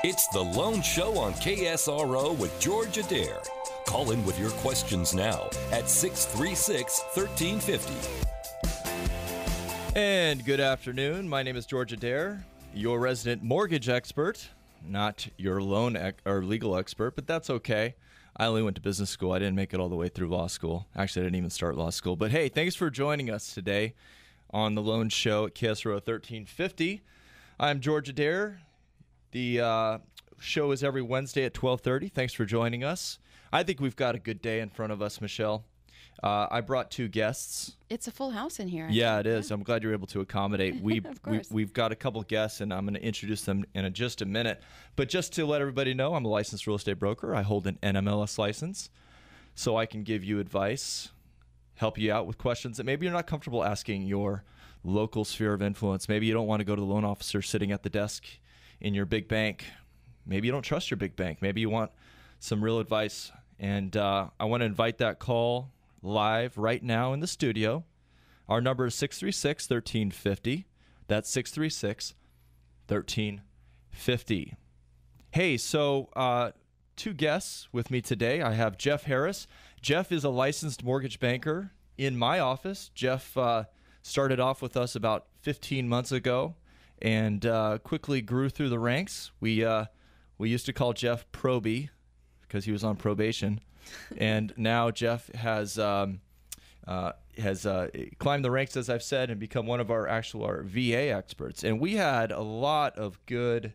It's The Loan Show on KSRO with George Adair. Call in with your questions now at 636-1350. And good afternoon. My name is George Adair, your resident mortgage expert, not your loan or legal expert, but that's okay. I only went to business school. I didn't make it all the way through law school. Actually, I didn't even start law school. But hey, thanks for joining us today on the Loan Show at KSRO 1350. I'm George Adair. The show is every Wednesday at 12:30. Thanks for joining us. I think we've got a good day in front of us, Michelle. I brought two guests. It's a full house in here. Yeah, it is. Yeah. I'm glad you're able to accommodate. Of course. We've got a couple guests, and I'm going to introduce them in just a minute. But just to let everybody know, I'm a licensed real estate broker. I hold an NMLS license, so I can give you advice, help you out with questions that maybe you're not comfortable asking your local sphere of influence. Maybe you don't want to go to the loan officer sitting at the desk in your big bank. Maybe you don't trust your big bank. Maybe you want some real advice. And I want to invite that call live right now in the studio. Our number is 636-1350. That's 636-1350. Hey, so two guests with me today. I have Jeff Harris. Jeff is a licensed mortgage banker in my office. Jeff started off with us about 15 months ago and quickly grew through the ranks. We used to call Jeff Proby because he was on probation. And now Jeff has climbed the ranks, as I've said, and become one of our VA experts. And we had a lot of good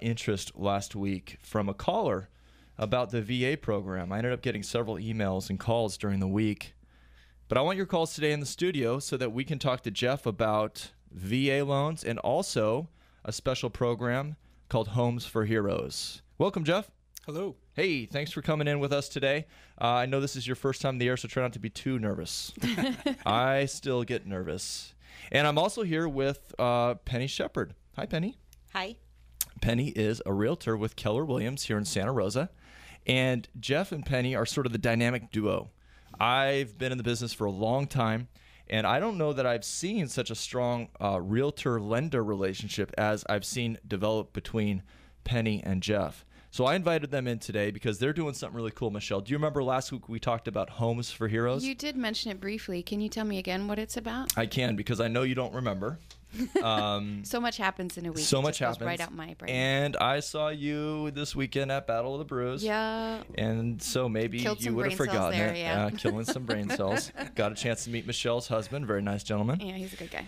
interest last week from a caller about the VA program. I ended up getting several emails and calls during the week. But I want your calls today in the studio so that we can talk to Jeff about VA loans and also a special program called Homes for Heroes. Welcome, Jeff. Hello. Hey, thanks for coming in with us today. I know this is your first time in the air, so try not to be too nervous. I still get nervous. And I'm also here with Penney Shepard. Hi, Penney. Hi. Penney is a realtor with Keller Williams here in Santa Rosa. And Jeff and Penney are sort of the dynamic duo. I've been in the business for a long time, and I don't know that I've seen such a strong realtor-lender relationship as I've seen develop between Penney and Jeff. So I invited them in today because they're doing something really cool. Michelle, do you remember last week we talked about Homes for Heroes? You did mention it briefly. Can you tell me again what it's about? I can, because I know you don't remember. So much happens in a week. So it much just happens. goes right out my brain. And I saw you this weekend at Battle of the Brews. Yeah. And so maybe Killed you some would have brain cells forgotten there, it. yeah. Killing some brain cells. Got a chance to meet Michelle's husband. Very nice gentleman. Yeah, he's a good guy.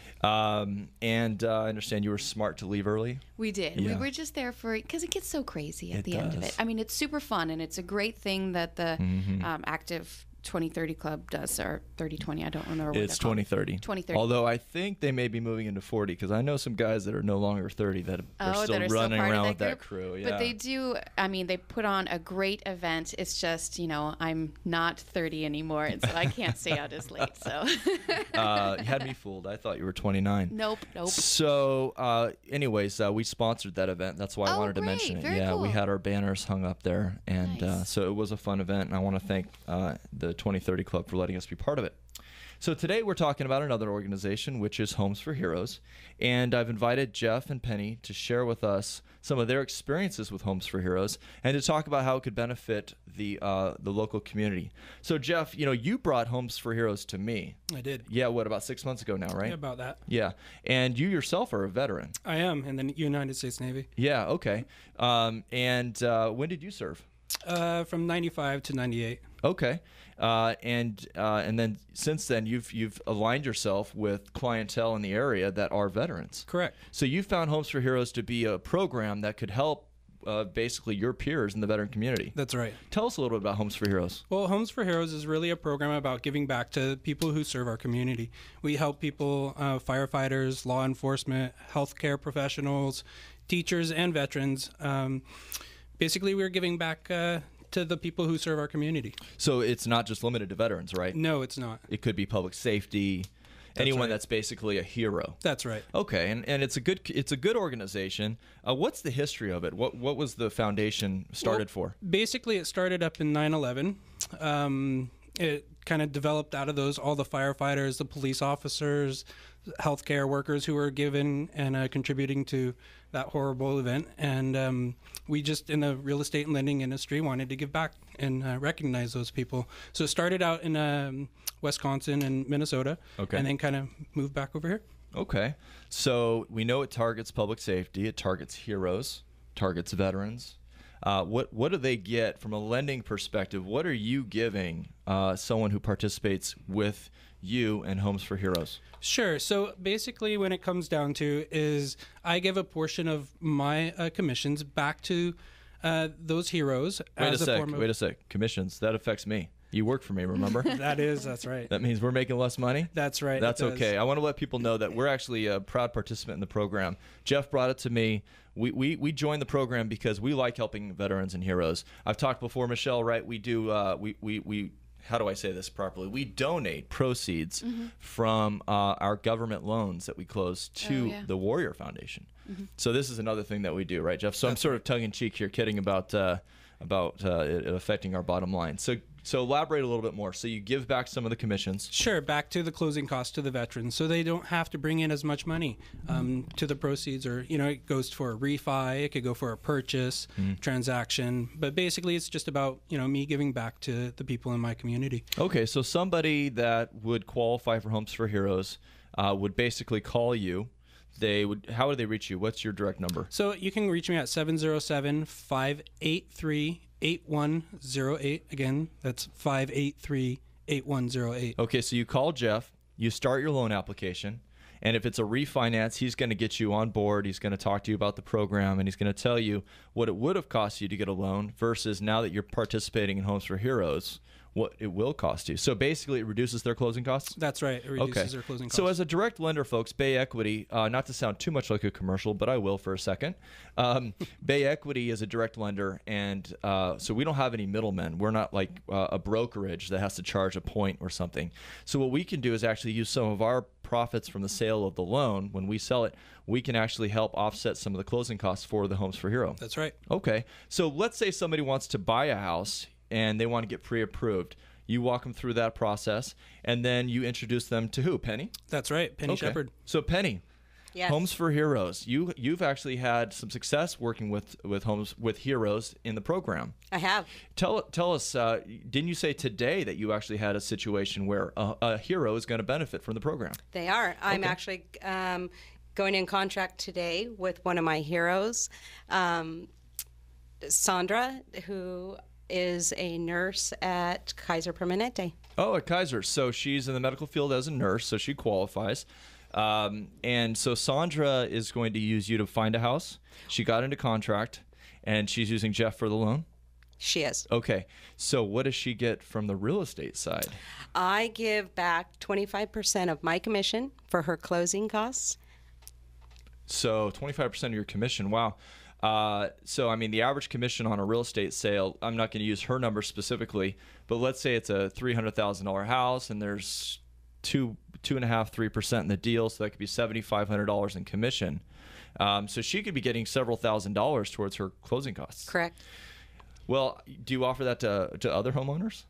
And I understand you were smart to leave early. We did. Yeah. We were just there because it gets so crazy at It the end of does. it. I mean, it's super fun, and it's a great thing that the active 2030 Club does, or 3020. I don't remember what It's they're called. 2030. 2030. Although I think they may be moving into 40 because I know some guys that are no longer 30 that are still running around with that crew. Yeah. But they do, I mean, they put on a great event. It's just, I'm not 30 anymore, and so I can't stay out as late. So You had me fooled. I thought you were 29. Nope. So anyways, we sponsored that event. That's why I wanted to mention it. Very Yeah, cool. we had our banners hung up there. And Nice. so it was a fun event. And I want to thank the 2030 Club for letting us be part of it. So today we're talking about another organization, which is Homes for Heroes. And I've invited Jeff and Penney to share with us some of their experiences with Homes for Heroes and to talk about how it could benefit the local community. So Jeff, you brought Homes for Heroes to me. I did. Yeah, about 6 months ago now, right? Yeah, about that. Yeah. And you yourself are a veteran. I am in the United States Navy. Yeah, okay. And when did you serve? From 95 to 98. Okay. And then since then you've aligned yourself with clientele in the area that are veterans. Correct. So you found Homes for Heroes to be a program that could help basically your peers in the veteran community. That's right. Tell us a little bit about Homes for Heroes. Well, Homes for Heroes is really a program about giving back to people who serve our community. We help people, firefighters, law enforcement, healthcare professionals, teachers, and veterans. Basically, we're giving back to the people who serve our community. So it's not just limited to veterans, right? No, it's not. It could be public safety, anyone right. that's basically a hero. That's right. Okay, and it's a good organization. What's the history of it? What was the foundation started for? Basically, it started up in 9/11. It kind of developed out of those, all the firefighters, the police officers, healthcare workers who were given and contributing to that horrible event. And we just, in the real estate and lending industry, wanted to give back and recognize those people. So it started out in Wisconsin and Minnesota, Okay. and then kind of moved back over here. Okay. So we know it targets public safety. It targets heroes, targets veterans. What do they get from a lending perspective? What are you giving someone who participates with you and Homes for Heroes? Sure. So basically, when it comes down to is I give a portion of my commissions back to those heroes. Wait a sec. Commissions, that affects me. You work for me, remember? That's right. That means we're making less money? That's right. That's okay. I want to let people know that we're actually a proud participant in the program. Jeff brought it to me. We joined the program because we like helping veterans and heroes. I've talked before, Michelle, right? We do, we how do I say this properly? We donate proceeds from our government loans that we close to the Warrior Foundation. So this is another thing that we do, right, Jeff? So I'm sort of tongue-in-cheek here, kidding about it affecting our bottom line. So elaborate a little bit more. So you give back some of the commissions. Sure, back to the closing costs to the veterans, so they don't have to bring in as much money to the proceeds, or it goes for a refi, it could go for a purchase, transaction, but basically it's just about me giving back to the people in my community. Okay, so somebody that would qualify for Homes for Heroes would basically call you. How would they reach you? What's your direct number? So you can reach me at 707-583-8108. Again, that's 583-8108. Okay, so you call Jeff, you start your loan application, and if it's a refinance, he's going to get you on board. He's going to talk to you about the program, and he's going to tell you what it would have cost you to get a loan versus now that you're participating in Homes for Heroes, what it will cost you. So basically, it reduces their closing costs? That's right. It reduces their closing costs. So as a direct lender, folks, Bay Equity, not to sound too much like a commercial, but I will for a second. Bay Equity is a direct lender, and so we don't have any middlemen. We're not like a brokerage that has to charge a point or something. So what we can do is actually use some of our profits from the sale of the loan. When we sell it, we can actually help offset some of the closing costs for the Homes for Hero. That's right. Okay. So let's say somebody wants to buy a house and they want to get pre-approved. You walk them through that process, and then you introduce them to who? Penny? That's right, Penny Sheppard. So Penny, Yes. Homes for Heroes. You've actually had some success working with Homes with Heroes in the program. I have. Tell us, didn't you say today that you actually had a situation where a hero is going to benefit from the program? They are. I'm actually going in contract today with one of my heroes, Sandra, who is a nurse at Kaiser Permanente. Oh, at Kaiser. So she's in the medical field as a nurse, so she qualifies. And so Sandra is going to use you to find a house. She got into contract, and she's using Jeff for the loan? She is. Okay. So what does she get from the real estate side? I give back 25% of my commission for her closing costs. So 25% of your commission. Wow. So, I mean, the average commission on a real estate sale, I'm not going to use her number specifically, but let's say it's a $300,000 house and there's 2.5-3% in the deal, so that could be $7,500 in commission. So she could be getting several $1,000s towards her closing costs. Correct. Well, do you offer that to other homeowners?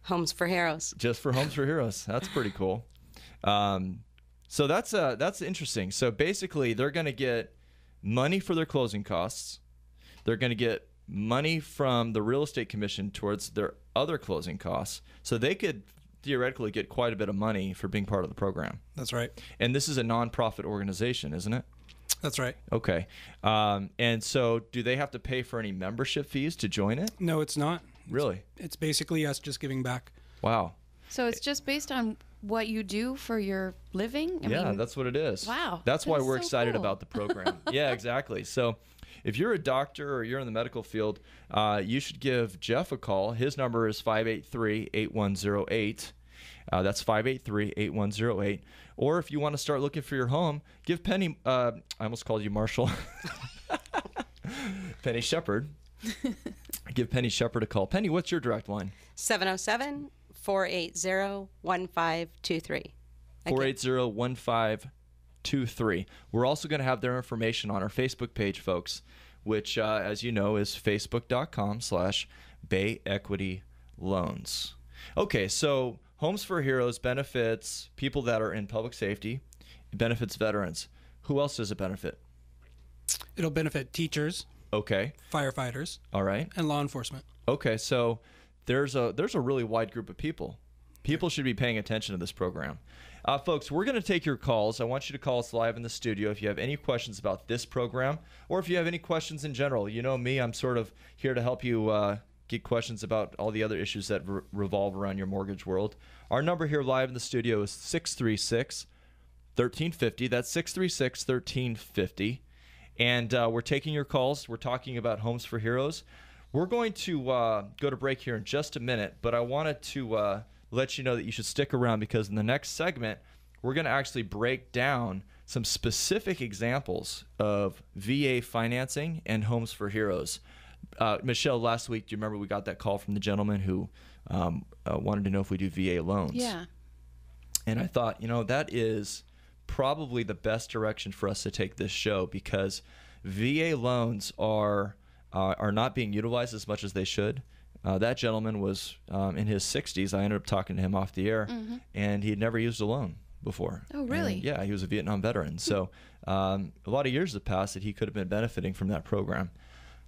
Homes for Heroes. Just for Homes for Heroes. That's pretty cool. So that's interesting. So basically, they're going to get money for their closing costs. They're going to get money from the real estate commission towards their other closing costs. So they could theoretically get quite a bit of money for being part of the program. That's right. And this is a nonprofit organization, isn't it? That's right. Okay. And so do they have to pay for any membership fees to join it? No, it's not. Really? It's basically us just giving back. Wow. So it's just based on what you do for your living? I mean, that's what it is. Wow. That's why That is we're so excited cool. about the program. Yeah, exactly. So if you're a doctor or you're in the medical field, you should give Jeff a call. His number is 583-8108. That's 583-8108. Or if you want to start looking for your home, give Penny, I almost called you Marshall, Penny Sheppard. Give Penny Sheppard a call. Penny, what's your direct line? 707-480-1523. 480-1523. We're also going to have their information on our Facebook page, folks, which, as you know, is facebook.com/Bay Equity Loans. Okay, so Homes for Heroes benefits people that are in public safety It benefits veterans. Who else does it benefit? It'll benefit teachers, Okay. firefighters, All right. and law enforcement. Okay. So there's a really wide group of people. People should be paying attention to this program. Folks, we're going to take your calls. I want you to call us live in the studio if you have any questions about this program or if you have any questions in general. You know me, I'm sort of here to help you get questions about all the other issues that revolve around your mortgage world. Our number here live in the studio is 636-1350. That's 636-1350. And we're taking your calls. We're talking about Homes for Heroes. We're going to go to break here in just a minute, but I wanted to let you know that you should stick around because in the next segment, we're going to actually break down some specific examples of VA financing and Homes for Heroes. Michelle, last week, do you remember we got that call from the gentleman who wanted to know if we do VA loans? Yeah. And I thought, that is probably the best direction for us to take this show because VA loans are not being utilized as much as they should. That gentleman was in his 60s. I ended up talking to him off the air, and he had never used a loan before. Oh, really? And yeah, he was a Vietnam veteran. So a lot of years have passed that he could have been benefiting from that program.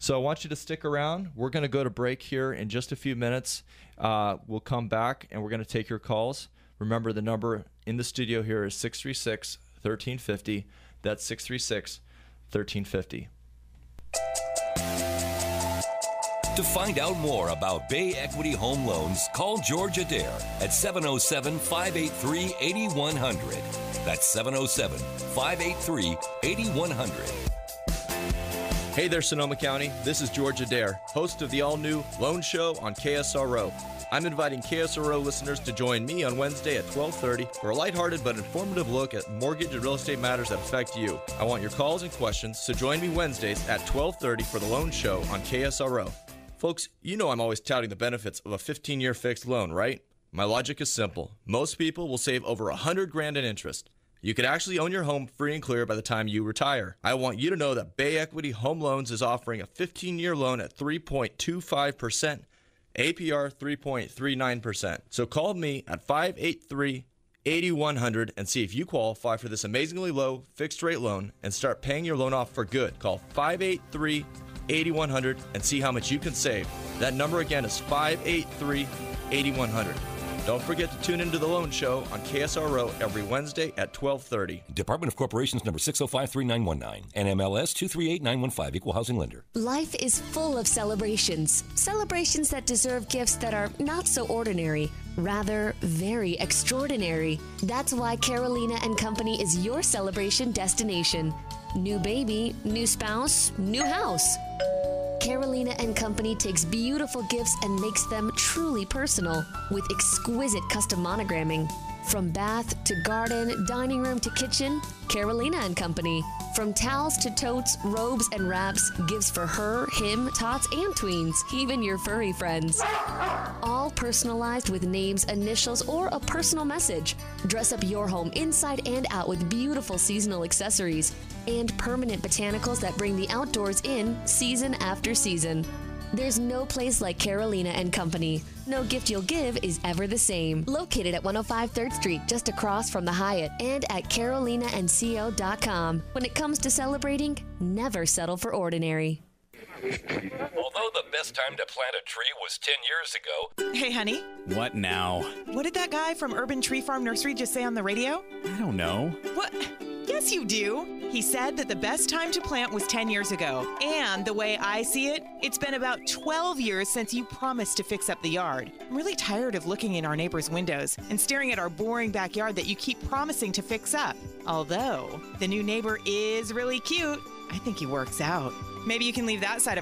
So I want you to stick around. We're going to go to break here in just a few minutes. We'll come back, and we're going to take your calls. Remember, the number in the studio here is 636-1350. That's 636-1350. To find out more about Bay Equity Home Loans, call George Adair at 707-583-8100. That's 707-583-8100. Hey there, Sonoma County. This is George Adair, host of the all-new Loan Show on KSRO. I'm inviting KSRO listeners to join me on Wednesday at 12:30 for a lighthearted but informative look at mortgage and real estate matters that affect you. I want your calls and questions, so join me Wednesdays at 12:30 for the Loan Show on KSRO. Folks, you know I'm always touting the benefits of a 15-year fixed loan, right? My logic is simple. Most people will save over $100,000 in interest. You could actually own your home free and clear by the time you retire. I want you to know that Bay Equity Home Loans is offering a 15-year loan at 3.25%, APR 3.39%. So call me at 583-8100 and see if you qualify for this amazingly low fixed rate loan and start paying your loan off for good. Call 583-8100 and see how much you can save. That number again is 583-8100. Don't forget to tune into the Loan Show on KSRO every Wednesday at 12:30. Department of Corporations number 6053919, NMLS 238915, Equal Housing Lender. Life is full of celebrations. Celebrations that deserve gifts that are not so ordinary, rather very extraordinary. That's why Carolina and Company is your celebration destination. New baby, new spouse, new house. Carolina and Company takes beautiful gifts and makes them truly personal with exquisite custom monogramming. From bath to garden, dining room to kitchen, Carolina and Company. From towels to totes, robes and wraps, gifts for her, him, tots, and tweens, even your furry friends. All personalized with names, initials, or a personal message. Dress up your home inside and out with beautiful seasonal accessories and permanent botanicals that bring the outdoors in season after season. There's no place like Carolina and Company. No gift you'll give is ever the same. Located at 105 3rd Street, just across from the Hyatt, and at carolinaandco.com. When it comes to celebrating, never settle for ordinary. Although the best time to plant a tree was 10 years ago. Hey, honey. What now? What did that guy from Urban Tree Farm Nursery just say on the radio? I don't know. What? Yes, you do. He said that the best time to plant was 10 years ago. And the way I see it, it's been about 12 years since you promised to fix up the yard. I'm really tired of looking in our neighbors' windows and staring at our boring backyard that you keep promising to fix up. Although, the new neighbor is really cute. I think he works out. Maybe you can leave that side of